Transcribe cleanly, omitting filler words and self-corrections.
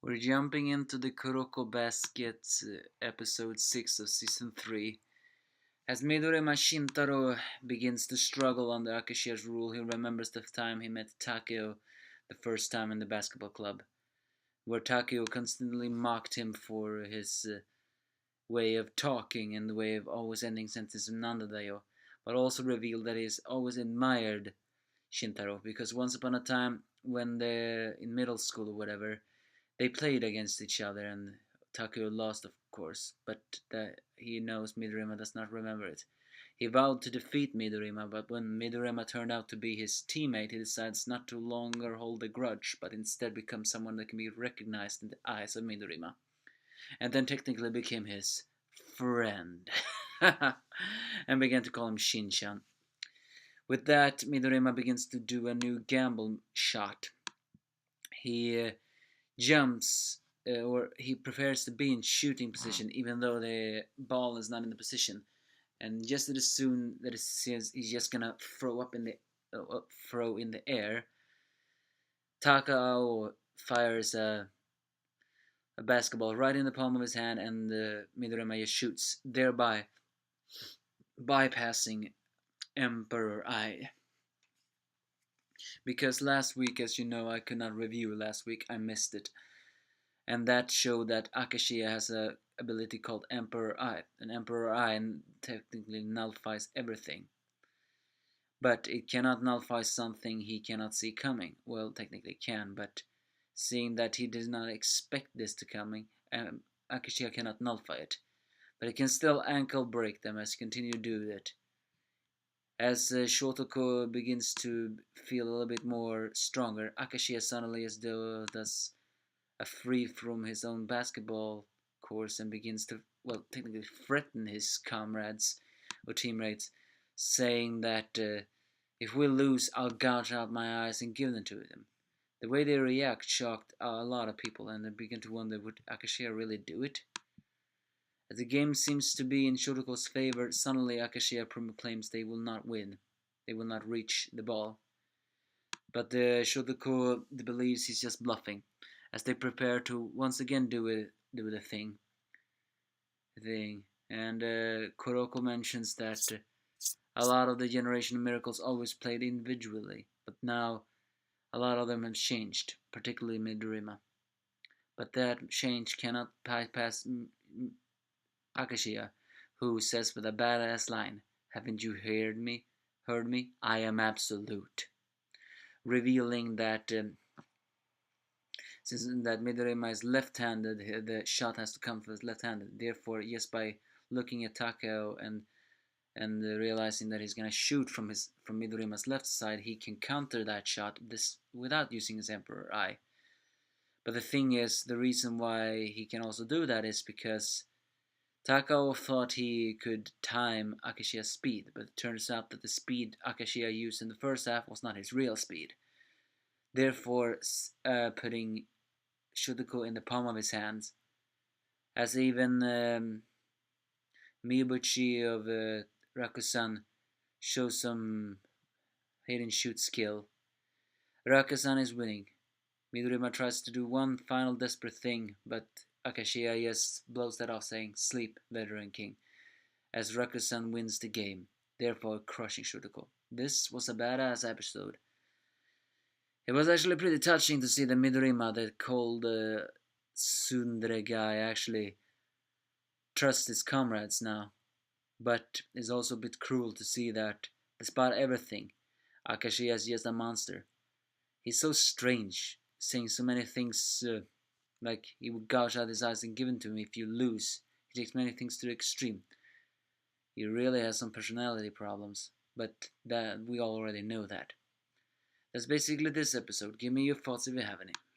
We're jumping into the Kuroko Basket, episode 6 of season 3. As Midorima Shintaro begins to struggle under Akashia's rule, he remembers the time he met Takeo the first time in the basketball club, where Takeo constantly mocked him for his way of talking and the way of always ending sentences in Nandadayo, but also revealed that he's always admired Shintaro because once upon a time, when they're in middle school or whatever, they played against each other and Takeo lost, of course, but that he knows Midorima does not remember it. He vowed to defeat Midorima, but when Midorima turned out to be his teammate, he decides not to longer hold a grudge, but instead become someone that can be recognized in the eyes of Midorima, and then technically became his friend, and began to call him Shinchan. With that, Midorima begins to do a new gamble shot. He jumps or he prefers to be in shooting position even though the ball is not in the position, and just as soon that it says he's just gonna throw in the air, Takao fires a basketball right in the palm of his hand, and Midorima just shoots, thereby bypassing Emperor Eye. Because last week, as you know, I could not review last week, I missed it, and that showed that Akashiya has a ability called Emperor Eye. And Emperor Eye technically nullifies everything, but it cannot nullify something he cannot see coming. Well, technically it can, but seeing that he does not expect this to coming, Akashiya cannot nullify it. But it can still ankle break them as he continue to do that. As Shotoko begins to feel a little bit more stronger, Akashiya suddenly as though does a free from his own basketball course and begins to, well, technically threaten his comrades or teammates, saying that if we lose, I'll gouge out my eyes and give them to them. The way they react shocked a lot of people, and they begin to wonder, would Akashiya really do it? As the game seems to be in Shotoko's favor, suddenly Akashiya proclaims they will not win. They will not reach the ball. But Shotoko believes he's just bluffing, as they prepare to once again do the thing. And Kuroko mentions that a lot of the Generation of Miracles always played individually, but now a lot of them have changed, particularly Midorima. But that change cannot bypass Akashiya, who says with a badass line, "Haven't you heard me? Heard me? I am absolute," revealing that since that Midorima is left-handed, the shot has to come from his left-handed. Therefore, just by looking at Takeo and realizing that he's gonna shoot from Midorima's left side, he can counter that shot without using his Emperor Eye. But the thing is, the reason why he can also do that is because Takao thought he could time Akashiya's speed, but it turns out that the speed Akashiya used in the first half was not his real speed. Therefore, putting Shotoko in the palm of his hands, as even Miyobuchi of Rakusan shows some hidden shoot skill. Rakusan is winning. Midorima tries to do one final desperate thing, but Akashiya just blows that off, saying, "Sleep, veteran king," as Rakusan wins the game, therefore crushing Shotoko. This was a badass episode. It was actually pretty touching to see the Midorima, that cold tsundere guy, actually trust his comrades now. But it's also a bit cruel to see that, despite everything, Akashiya is just a monster. He's so strange, saying so many things like he would gouge out his eyes and give them to me if you lose. He takes many things to the extreme. He really has some personality problems, but that we already know that. That's basically this episode. Give me your thoughts if you have any.